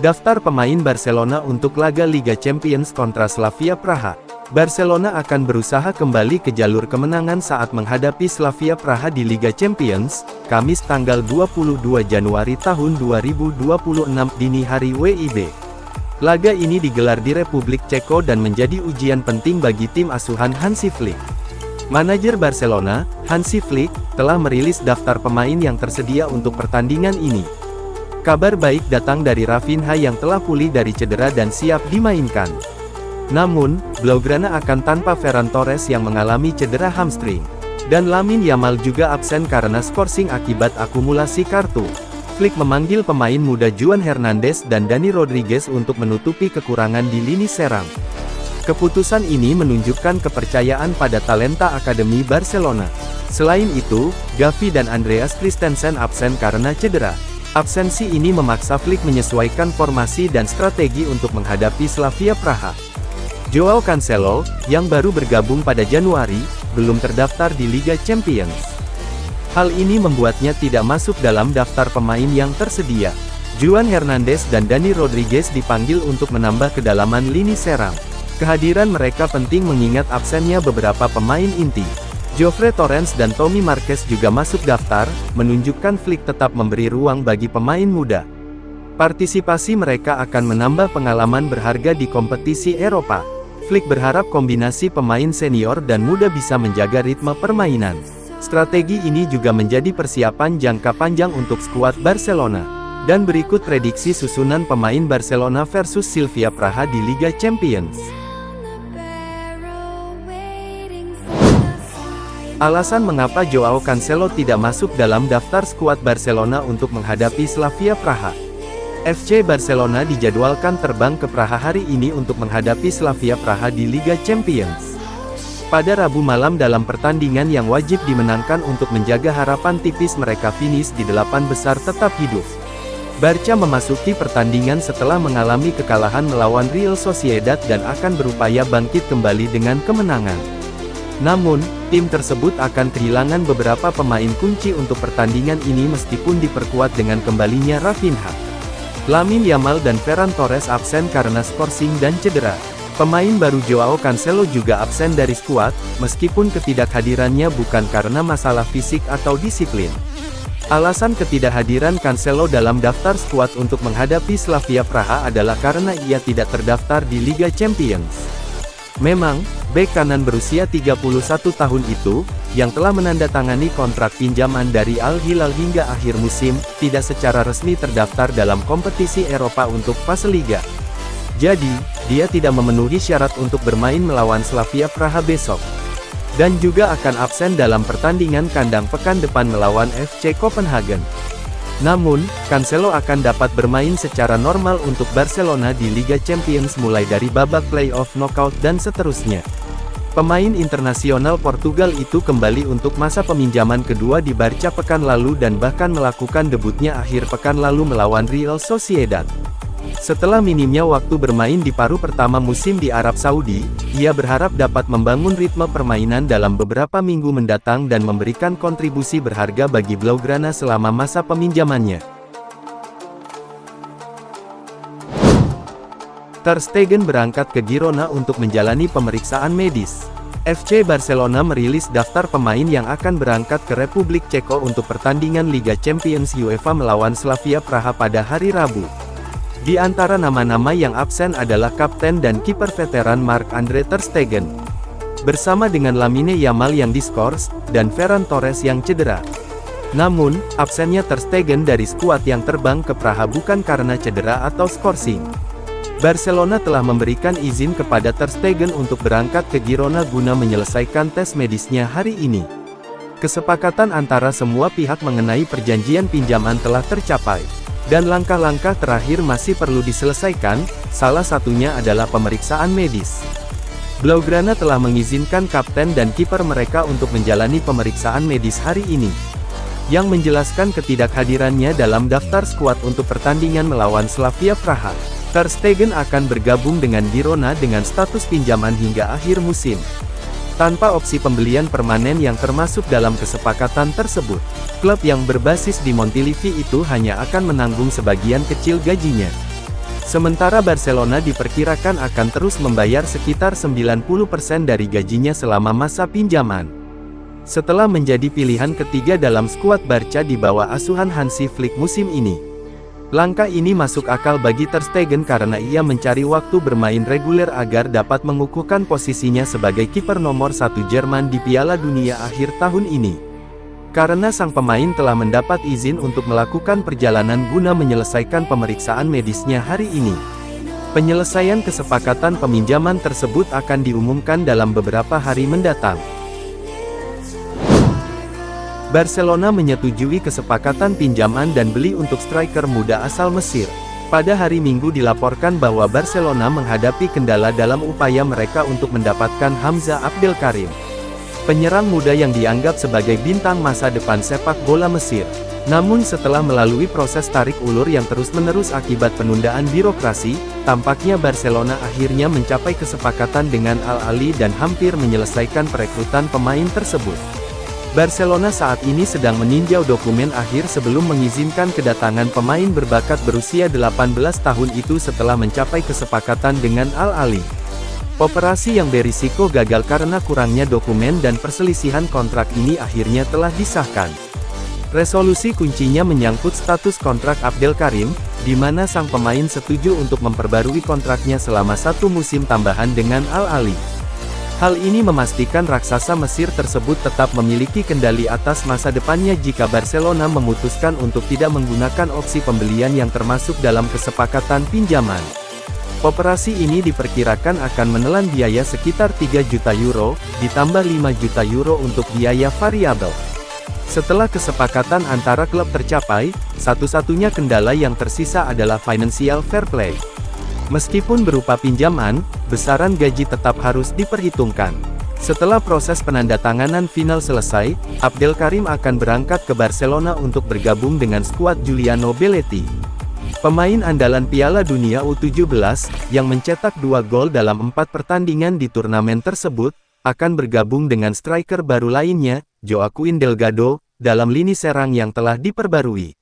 Daftar pemain Barcelona untuk laga Liga Champions kontra Slavia Praha. Barcelona akan berusaha kembali ke jalur kemenangan saat menghadapi Slavia Praha di Liga Champions, Kamis tanggal 22 Januari tahun 2026 dini hari WIB. Laga ini digelar di Republik Ceko dan menjadi ujian penting bagi tim asuhan Hansi Flick. Manajer Barcelona, Hansi Flick, telah merilis daftar pemain yang tersedia untuk pertandingan ini. Kabar baik datang dari Rafinha yang telah pulih dari cedera dan siap dimainkan. Namun, Blaugrana akan tanpa Ferran Torres yang mengalami cedera hamstring. Dan Lamine Yamal juga absen karena skorsing akibat akumulasi kartu. Flick memanggil pemain muda Juan Hernandez dan Dani Rodriguez untuk menutupi kekurangan di lini serang. Keputusan ini menunjukkan kepercayaan pada talenta Akademi Barcelona. Selain itu, Gavi dan Andreas Christensen absen karena cedera. Absensi ini memaksa Flick menyesuaikan formasi dan strategi untuk menghadapi Slavia Praha. Joao Cancelo, yang baru bergabung pada Januari, belum terdaftar di Liga Champions. Hal ini membuatnya tidak masuk dalam daftar pemain yang tersedia. Juan Hernandez dan Dani Rodriguez dipanggil untuk menambah kedalaman lini serang. Kehadiran mereka penting mengingat absennya beberapa pemain inti. Jofre Torrens dan Tommy Marquez juga masuk daftar, menunjukkan Flick tetap memberi ruang bagi pemain muda. Partisipasi mereka akan menambah pengalaman berharga di kompetisi Eropa. Flick berharap kombinasi pemain senior dan muda bisa menjaga ritme permainan. Strategi ini juga menjadi persiapan jangka panjang untuk skuad Barcelona. Dan berikut prediksi susunan pemain Barcelona versus Slavia Praha di Liga Champions. Alasan mengapa Joao Cancelo tidak masuk dalam daftar skuad Barcelona untuk menghadapi Slavia Praha. FC Barcelona dijadwalkan terbang ke Praha hari ini untuk menghadapi Slavia Praha di Liga Champions. Pada Rabu malam dalam pertandingan yang wajib dimenangkan untuk menjaga harapan tipis mereka finish di 8 besar tetap hidup. Barca memasuki pertandingan setelah mengalami kekalahan melawan Real Sociedad dan akan berupaya bangkit kembali dengan kemenangan. Namun, tim tersebut akan kehilangan beberapa pemain kunci untuk pertandingan ini meskipun diperkuat dengan kembalinya Rafinha. Lamine Yamal dan Ferran Torres absen karena skorsing dan cedera. Pemain baru Joao Cancelo juga absen dari skuad, meskipun ketidakhadirannya bukan karena masalah fisik atau disiplin. Alasan ketidakhadiran Cancelo dalam daftar skuad untuk menghadapi Slavia Praha adalah karena ia tidak terdaftar di Liga Champions. Memang, bek kanan berusia 31 tahun itu, yang telah menandatangani kontrak pinjaman dari Al Hilal hingga akhir musim, tidak secara resmi terdaftar dalam kompetisi Eropa untuk fase Liga. Jadi, dia tidak memenuhi syarat untuk bermain melawan Slavia Praha besok. Dan juga akan absen dalam pertandingan kandang pekan depan melawan FC Copenhagen. Namun, Cancelo akan dapat bermain secara normal untuk Barcelona di Liga Champions mulai dari babak playoff knockout dan seterusnya. Pemain internasional Portugal itu kembali untuk masa peminjaman kedua di Barca pekan lalu dan bahkan melakukan debutnya akhir pekan lalu melawan Real Sociedad. Setelah minimnya waktu bermain di paruh pertama musim di Arab Saudi, ia berharap dapat membangun ritme permainan dalam beberapa minggu mendatang dan memberikan kontribusi berharga bagi Blaugrana selama masa peminjamannya. Ter Stegen berangkat ke Girona untuk menjalani pemeriksaan medis. FC Barcelona merilis daftar pemain yang akan berangkat ke Republik Ceko untuk pertandingan Liga Champions UEFA melawan Slavia Praha pada hari Rabu. Di antara nama-nama yang absen adalah kapten dan kiper veteran Marc-Andre ter Stegen. Bersama dengan Lamine Yamal yang diskors, dan Ferran Torres yang cedera. Namun, absennya ter Stegen dari skuad yang terbang ke Praha bukan karena cedera atau skorsing. Barcelona telah memberikan izin kepada ter Stegen untuk berangkat ke Girona guna menyelesaikan tes medisnya hari ini. Kesepakatan antara semua pihak mengenai perjanjian pinjaman telah tercapai. Dan langkah-langkah terakhir masih perlu diselesaikan, salah satunya adalah pemeriksaan medis. Blaugrana telah mengizinkan kapten dan kiper mereka untuk menjalani pemeriksaan medis hari ini. Yang menjelaskan ketidakhadirannya dalam daftar skuad untuk pertandingan melawan Slavia Praha. Ter Stegen akan bergabung dengan Girona dengan status pinjaman hingga akhir musim. tanpa opsi pembelian permanen yang termasuk dalam kesepakatan tersebut. Klub yang berbasis di Montilivi itu hanya akan menanggung sebagian kecil gajinya. Sementara Barcelona diperkirakan akan terus membayar sekitar 90% dari gajinya selama masa pinjaman. Setelah menjadi pilihan ketiga dalam skuad Barca di bawah asuhan Hansi Flick musim ini, langkah ini masuk akal bagi Ter Stegen karena ia mencari waktu bermain reguler agar dapat mengukuhkan posisinya sebagai kiper nomor 1 Jerman di Piala Dunia akhir tahun ini. Karena sang pemain telah mendapat izin untuk melakukan perjalanan guna menyelesaikan pemeriksaan medisnya hari ini. Penyelesaian kesepakatan peminjaman tersebut akan diumumkan dalam beberapa hari mendatang. Barcelona menyetujui kesepakatan pinjaman dan beli untuk striker muda asal Mesir. Pada hari Minggu dilaporkan bahwa Barcelona menghadapi kendala dalam upaya mereka untuk mendapatkan Hamza Abdelkarim, penyerang muda yang dianggap sebagai bintang masa depan sepak bola Mesir. Namun setelah melalui proses tarik ulur yang terus-menerus akibat penundaan birokrasi, tampaknya Barcelona akhirnya mencapai kesepakatan dengan Al-Ahly dan hampir menyelesaikan perekrutan pemain tersebut. Barcelona saat ini sedang meninjau dokumen akhir sebelum mengizinkan kedatangan pemain berbakat berusia 18 tahun itu setelah mencapai kesepakatan dengan Al-Ahly. Operasi yang berisiko gagal karena kurangnya dokumen dan perselisihan kontrak ini akhirnya telah disahkan. Resolusi kuncinya menyangkut status kontrak Abdelkarim, di mana sang pemain setuju untuk memperbarui kontraknya selama 1 musim tambahan dengan Al-Ahly. Hal ini memastikan raksasa Mesir tersebut tetap memiliki kendali atas masa depannya jika Barcelona memutuskan untuk tidak menggunakan opsi pembelian yang termasuk dalam kesepakatan pinjaman. Operasi ini diperkirakan akan menelan biaya sekitar 3 juta euro, ditambah 5 juta euro untuk biaya variabel. Setelah kesepakatan antara klub tercapai, satu-satunya kendala yang tersisa adalah financial fair play. Meskipun berupa pinjaman, besaran gaji tetap harus diperhitungkan. Setelah proses penandatanganan final selesai, Abdelkarim akan berangkat ke Barcelona untuk bergabung dengan skuad Giuliano Belletti. Pemain andalan Piala Dunia U17, yang mencetak 2 gol dalam 4 pertandingan di turnamen tersebut, akan bergabung dengan striker baru lainnya, Joaquim Delgado, dalam lini serang yang telah diperbarui.